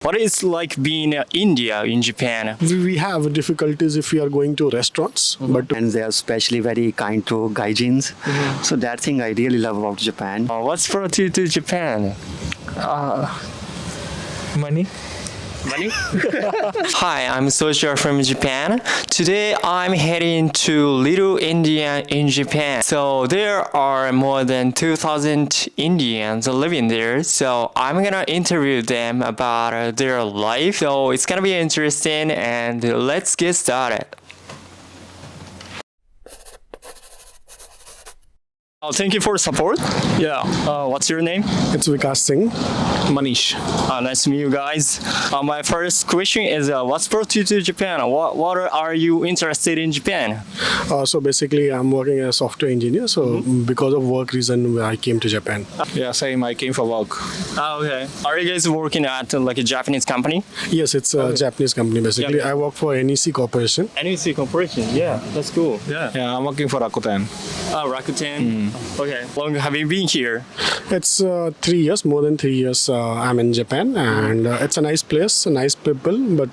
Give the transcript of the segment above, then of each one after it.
What is like being India in Japan? We have difficulties if we are going to restaurants, but And they are especially very kind to gaijins. So that thing I really love about Japan. What's brought you to Japan? Money. Money? Hi, I'm Soichiro from Japan. Today I'm heading to Little India in Japan. So there are more than 2,000 Indians living there. So I'm gonna interview them about their life. So it's gonna be interesting and let's get started. Thank you for the support. Yeah. What's your name? it's Vikas Singh. Manish. Nice to meet you guys. My first question is, what's brought you to Japan? What are you interested in Japan? So basically, I'm working as a software engineer. So because of work reason, I came to Japan. Yeah, same. I came for work. Oh, okay. Are you guys working at like a Japanese company? Yes, it's a Japanese company basically. Yeah. I work for NEC Corporation. NEC Corporation. Yeah, that's cool. Yeah. Yeah, I'm working for Rakuten. Oh, Rakuten. Okay. How long have you been here? It's 3 years, more than 3 years. I'm in Japan, and it's a nice place, nice people. But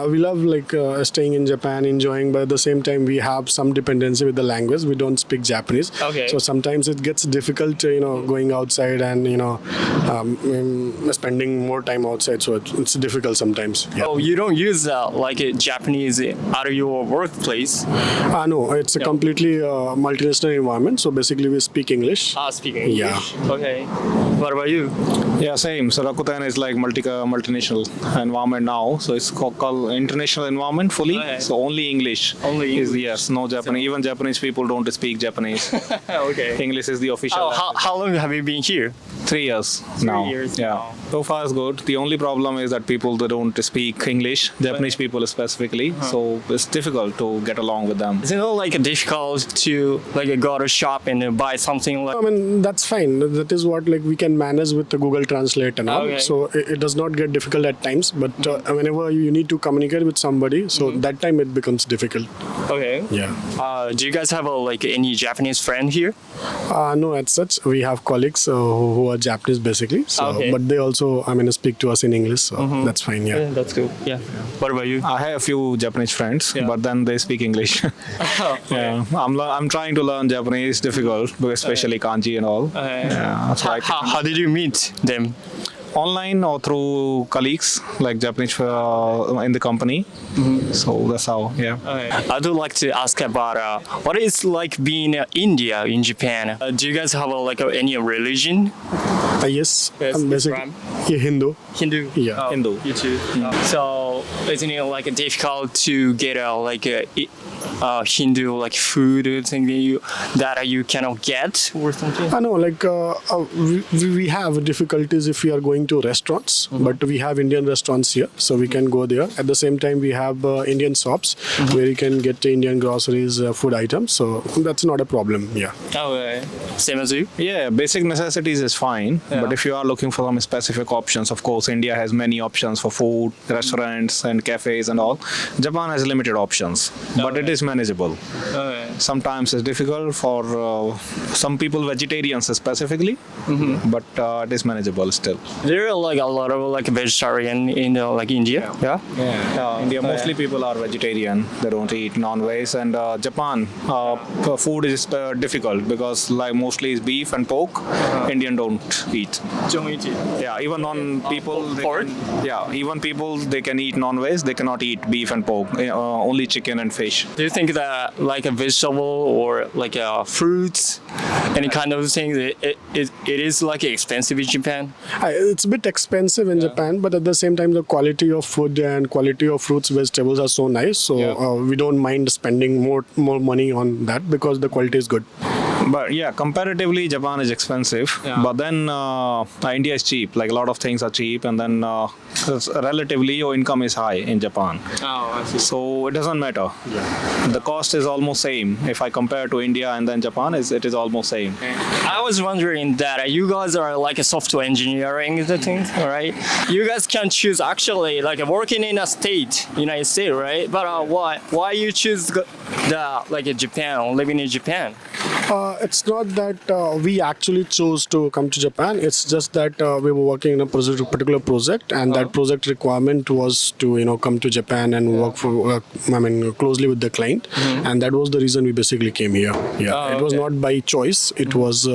we love staying in Japan, enjoying. But at the same time, we have some dependency with the language. We don't speak Japanese, Okay. so sometimes it gets difficult, going outside and spending more time outside. So it's difficult sometimes. Yeah. Oh, you don't use like a Japanese out of your workplace? No, it's a completely multinational environment. So basically, we speak English. Speaking English. Yeah. Okay. What about you? Yeah, same. So Rakuten is like multinational environment now. So it's called international environment fully. Okay. So only English. Only Is, English. yes, no Japanese. Even Japanese people don't speak Japanese. Okay. English is the official. Oh, language. how long have you been here? 3 years now. years yeah. now. So far it's good. The only problem is that people they don't speak English. Japanese people specifically. So it's difficult to get along with them. Is it not like difficult to like go to shop and buy something like? I mean, that's fine. That is what we can manage with the Google Translate and all. Okay. So it does not get difficult at times. But whenever you need to communicate with somebody, so that time it becomes difficult. Okay. Yeah. Do you guys have like any Japanese friend here? No, as such, we have colleagues who are Japanese basically. So, Okay. but they also, speak to us in English. So that's fine. Yeah. That's cool. Yeah. What about you? I have a few Japanese friends, Yeah. but then they speak English. Yeah, I'm trying to learn Japanese. Difficult, especially kanji and all. Yeah, so I How did you meet them? online or through colleagues like Japanese in the company. So that's how. Yeah. I'd like to ask about what it's like being India in Japan. Do you guys have any religion? Yes. Yes, Basically, Islam. yeah, Hindu. Hindu. Yeah. Oh, Hindu. You too. So isn't it difficult to get a Hindu food thing that you cannot get or something? I know, we have difficulties if we are going to restaurants, but we have Indian restaurants here, so we can go there. At the same time, we have Indian shops where you can get Indian groceries, food items, so that's not a problem. Yeah. Oh, same as you? Yeah, basic necessities is fine, but if you are looking for some specific options, of course, India has many options for food, restaurants, and cafes and all. Japan has limited options, but it is manageable. Sometimes it's difficult for some people, vegetarians specifically, but it is manageable still. There are a lot of vegetarian in India. Yeah. Yeah, India mostly people are vegetarian. They don't eat non-veg, and Japan food is difficult because mostly is beef and pork. Indian don't eat. Yeah, even people. Pork? Even people they can eat non-veg. They cannot eat beef and pork. Only chicken and fish. Do you think that a vegetable or fruits, any kind of thing, it is expensive in Japan? It's a bit expensive in Japan, but at the same time, the quality of food and quality of fruits, vegetables are so nice. So we don't mind spending more money on that because the quality is good. But yeah, comparatively, Japan is expensive. Yeah. But then India is cheap. A lot of things are cheap, and then relatively your income is high in Japan. Oh, I see. So it doesn't matter. The cost is almost same. If I compare to India and then Japan, it is almost same. I was wondering that you guys are a software engineering things, all right? You guys can choose actually working in a state, United States, right? But why you choose Japan, living in Japan? It's not that we actually chose to come to Japan. It's just that we were working in a particular project, and that project requirement was to come to Japan and closely with the client, and that was the reason we basically came here. Yeah, it was not by choice. It was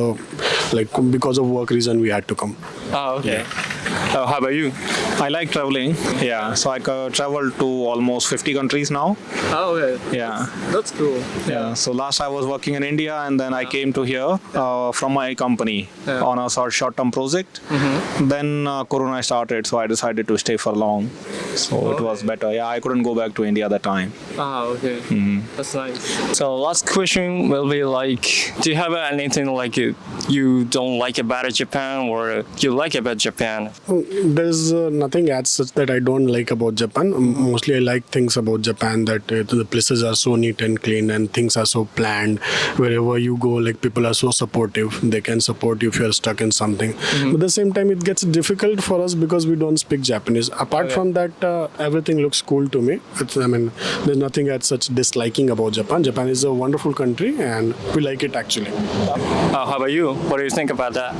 because of work reason we had to come. Oh, okay. How about you? I like traveling. Yeah, so I traveled to almost 50 countries now. Oh, okay. Yeah. That's cool. Yeah, so last I was working in India, and then I came to here from my company on a short-term project. Then Corona started, so I decided to stay for long. So it was better. Yeah, I couldn't go back to India that time. Ah, okay. That's nice. So last question will be do you have anything you don't like about Japan or you like about Japan? There's nothing as such that I don't like about Japan. Mostly I like things about Japan that the places are so neat and clean and things are so planned. Wherever you go, people are so supportive. They can support you if you're stuck in something. But at the same time, it gets difficult for us because we don't speak Japanese. Apart from that, everything looks cool to me. There's nothing as such disliking about Japan. Japan is a wonderful country and we like it actually. How about you? What do you think about that?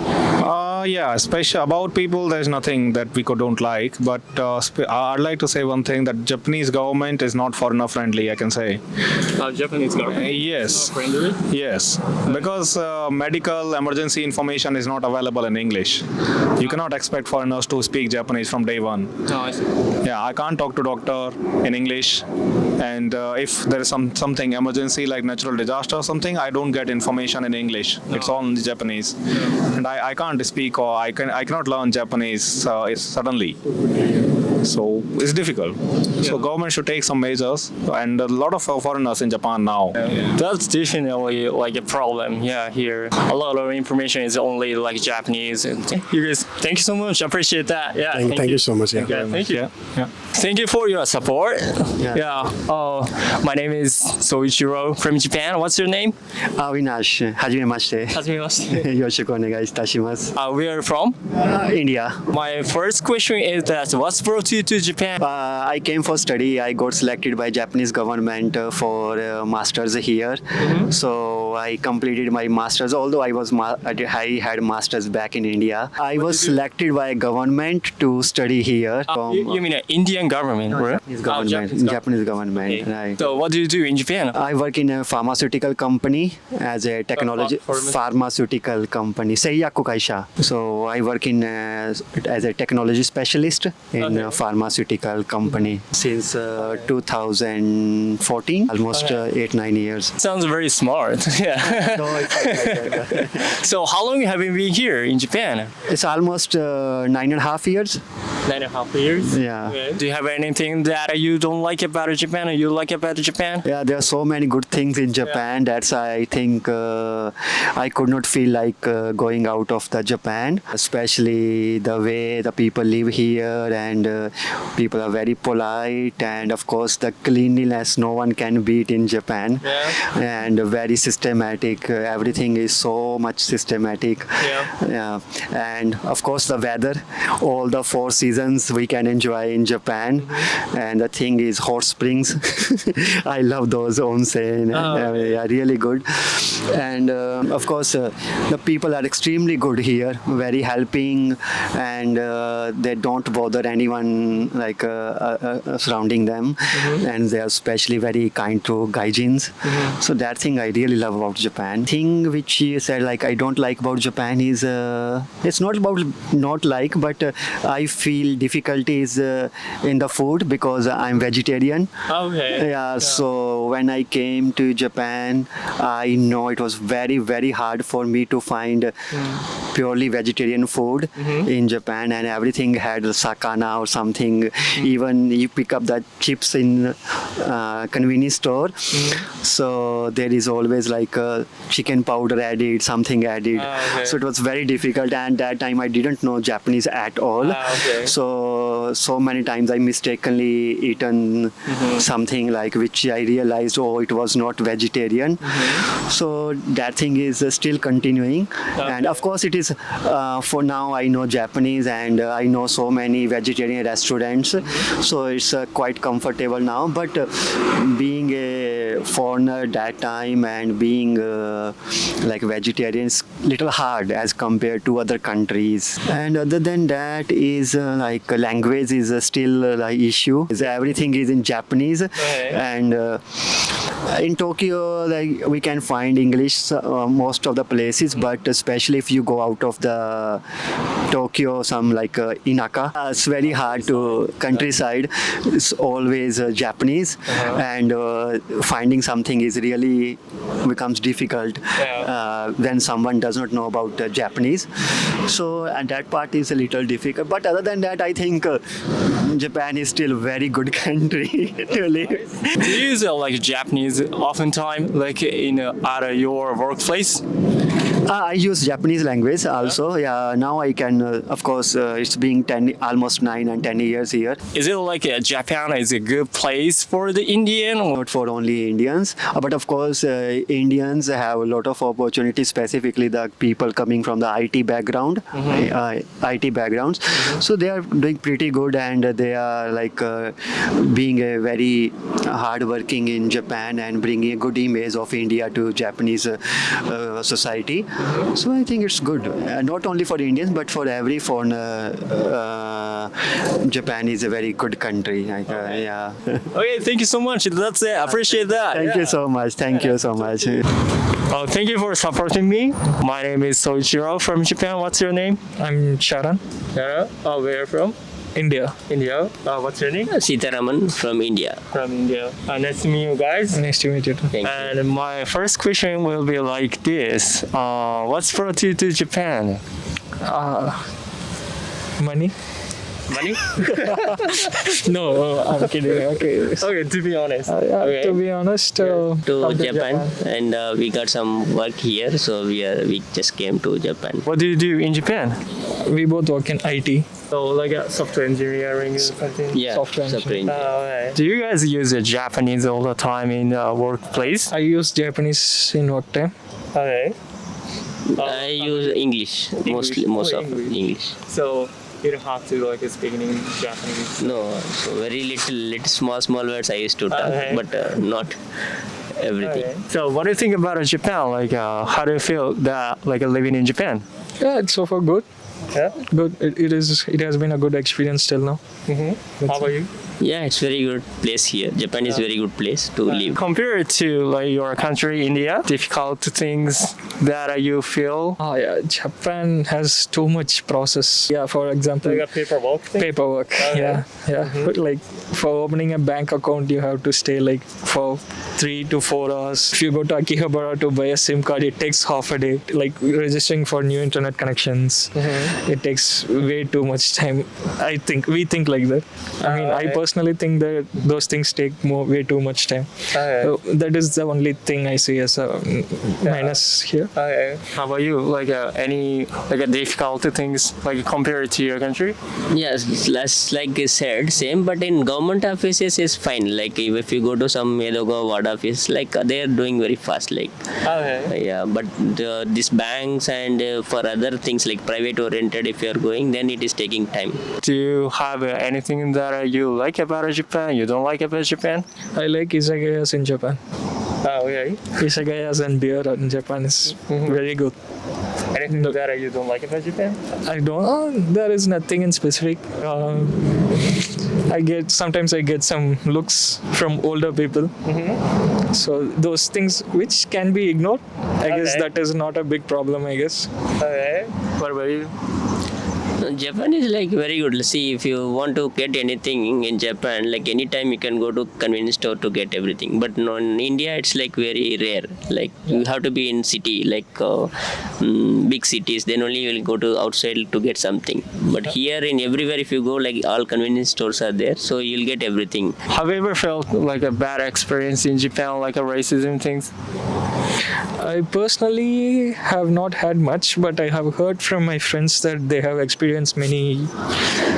Yeah, especially about people, there's nothing that we don't like. But I'd like to say one thing, that Japanese government is not foreigner friendly, I can say. Japanese government? Yes. Friendly? Yes, because medical emergency information is not available in English. You cannot expect foreigners to speak Japanese from day one. Oh, I see. Yeah, I can't talk to doctor in English, and if there is something emergency like natural disaster or something, I don't get information in English. It's all in Japanese, and I can't speak or I cannot learn Japanese suddenly. So it's difficult. So government should take some measures, and a lot of foreigners in Japan now. That's definitely a problem. Yeah, here a lot of information is only Japanese. And you guys, thank you so much. I appreciate that. Yeah, Thank you so much. Yeah. Yeah, thank you. Yeah. Thank you for your support. Yeah. My name is Soichiro from Japan. What's your name? Avinash, hajimemashite. Hajimemashite. Yoshiko onegai itashimasu. Where are you from? India. My first question is that what's brought you to Japan? I came for study. I got selected by Japanese government for masters here. So I completed my masters. Although I had masters back in India, I was selected by government to study here. You mean Indian government, right? Japanese government. Okay. Right. So what do you do in Japan? I work in a pharmaceutical company as a technology pharmaceutical company. Seiyaku kaisha. So I work in as a technology specialist in a pharmaceutical company since 2014, almost 8-9 years. Sounds very smart. Yeah. No, So how long have you been here in Japan? it's almost 9.5 years. 9.5 years. Yeah. Okay. Do you have anything that you don't like about Japan or you like about Japan? Yeah, there are so many good things in Japan. That's why I think I could not feel like going out of the Japan, especially the way the people live here, and people are very polite, and of course the cleanliness no one can beat in Japan. And very systematic. Everything is so much systematic. Yeah. And of course the weather, all the 4 seasons we can enjoy in Japan. And the thing is hot springs. I love those onsen. They are really good. And of course the people are extremely good here, very helping, and they don't bother anyone surrounding them. And they are especially very kind to gaijins. So that thing I really love about Japan. Thing which you said I don't like about Japan is it's not about not like, but I feel difficulties in the food because I'm vegetarian. Okay. Yeah, so when I came to Japan, I know it was very, very hard for me to find purely vegetarian food in Japan, and everything had sakana or something. Even you pick up the chips in convenience store, so there is always chicken powder added, something added. So it was very difficult, and that time I didn't know Japanese at all. So many times I mistakenly eaten something which I realized, it was not vegetarian. So that thing is still continuing. And of course it is, for now I know Japanese and I know so many vegetarian restaurants. So it's quite comfortable now. But being a a foreigner that time, and being like vegetarians little hard as compared to other countries. And other than that is like language is still like issue. Everything is in Japanese, and in Tokyo, like we can find English most of the places, but especially if you go out of the Tokyo, some like Inaka, it's very hard to countryside. It's always Japanese, and finding something is really becomes difficult when someone does not know about Japanese. So and that part is a little difficult. But other than that, I think Japan is still a very good country to live. Do you use like Japanese oftentimes, like in at your workplace? I use Japanese language also. Yeah, now I can. Of course, it's being almost 9 and 10 years here. Is it like Japan is a good place for the Indian? Or? Not for only Indians, but of course, Indians have a lot of opportunities. Specifically, the people coming from the IT background, IT backgrounds. So they are doing pretty good, and they are like being a very hardworking in Japan and bringing a good image of India to Japanese society. So I think it's good, not only for Indians but for every foreigner. Japan is a very good country. Yeah. Okay, thank you so much. That's it. I appreciate that. Thank you so much. Thank you so much. Oh, thank you for supporting me. My name is Soichiro from Japan. What's your name? I'm Sharan, Yara. Oh, where from? India. India. What's your name? Sitaraman from India. From India. Nice to meet you guys. Nice to meet you too. Thank you. And my first question will be like this. What's brought you to Japan? Money? Money? No, I'm kidding. Okay. Okay, to be honest. Yeah, to be honest, To come Japan, and we got some work here, so we just came to Japan. What do you do in Japan? we both work in IT. So like software engineering or something? Yeah, Software engineering. Okay. Do you guys use Japanese all the time in workplace? I use Japanese in work time. Okay. I use English, mostly, most of English. So you don't have to like speak in Japanese. No, so very little small words I used to talk, Okay. but not everything. Okay. So what do you think about Japan? Like how do you feel that like living in Japan? Yeah, it's so far good. Yeah. Good. It has been a good experience till now. How about you? Yeah, it's very good place here. Japan is very good place to live. Compared to like your country, India, difficult things that you feel. Oh yeah, Japan has too much process. Yeah, for example, Like a paperwork thing. paperwork. Yeah. But, like for opening a bank account, you have to stay like for 3 to 4 hours. If you go to Akihabara to buy a SIM card, it takes half a day. Like registering for new internet connections, it takes way too much time. I think we think like that. I mean, I personally think that those things take way too much time. So that is the only thing I see as a minus here. Okay. How about you? Like any like a difficult things like compared to your country? Yes, less like I said, same, but in government offices is fine. Like if you go to some Medogo ward office, like they are doing very fast. Like yeah, but these banks and for other things like private oriented, if you are going, then it is taking time. Do you have anything that you like about Japan? You don't like about Japan? I like izakayas in Japan. Oh, okay. Izakayas and beer in Japan is very good. Anything that you don't like about Japan? I don't. There is nothing in specific. Sometimes I get some looks from older people. So those things which can be ignored. I guess that is not a big problem. I guess. Okay. What about you? Japan is like very good. See, if you want to get anything in Japan, like anytime you can go to convenience store to get everything. But no, in India, it's like very rare. Like you have to be in city, like big cities. Then only you will go to outside to get something. But here in everywhere, if you go, like all convenience stores are there, so you'll get everything. Have you ever felt like a bad experience in Japan, like a racism things? I personally have not had much, but I have heard from my friends that they have experienced many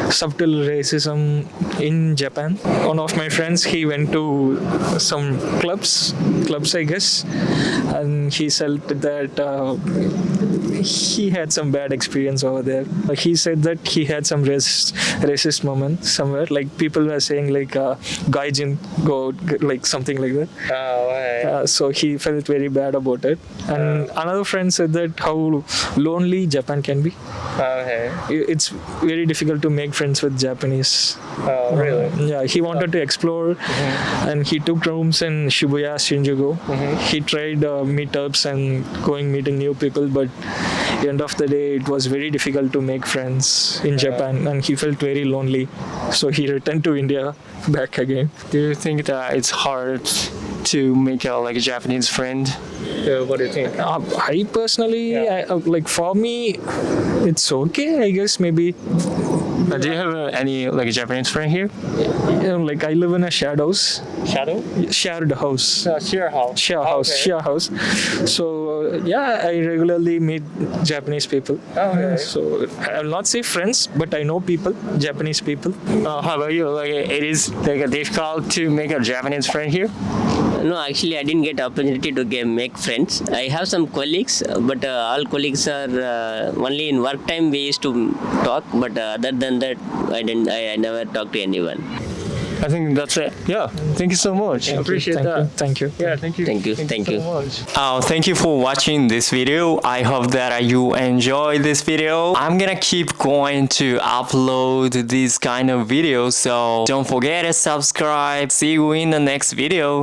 subtle racism in Japan. One of my friends, he went to some clubs I guess, and he felt that he had some bad experience over there. Like he said that he had some racist moment somewhere. Like people were saying like gaijin go like something like that. So he felt very bad about it. And another friend said that how lonely Japan can be. It's very difficult to make friends with Japanese. Really? Yeah, he wanted to explore, and he took rooms in Shibuya, Shinjuku. He tried meetups and meeting new people, but at the end of the day, it was very difficult to make friends in Japan, and he felt very lonely. So he returned to India back again. Do you think that it's hard to make a Japanese friend? What do you think? I personally, like for me, it's okay. I guess maybe. Do you have any Japanese friend here? Like I live in a shared house. Shared house. Share house. Share house. So I regularly meet Japanese people. So I'll not say friends, but I know people, Japanese people. How about you? It is difficult to make a Japanese friend here? No, actually, I didn't get opportunity to make friends. I have some colleagues, but all colleagues are only in work time we used to talk. But other than that, I never talked to anyone. I think that's it. Yeah. Thank you so much. Appreciate that. Thank you. Yeah, thank you. Thank you. Thank you so much. Thank you for watching this video. I hope that you enjoyed this video. I'm gonna keep going to upload these kind of videos, so don't forget to subscribe. See you in the next video.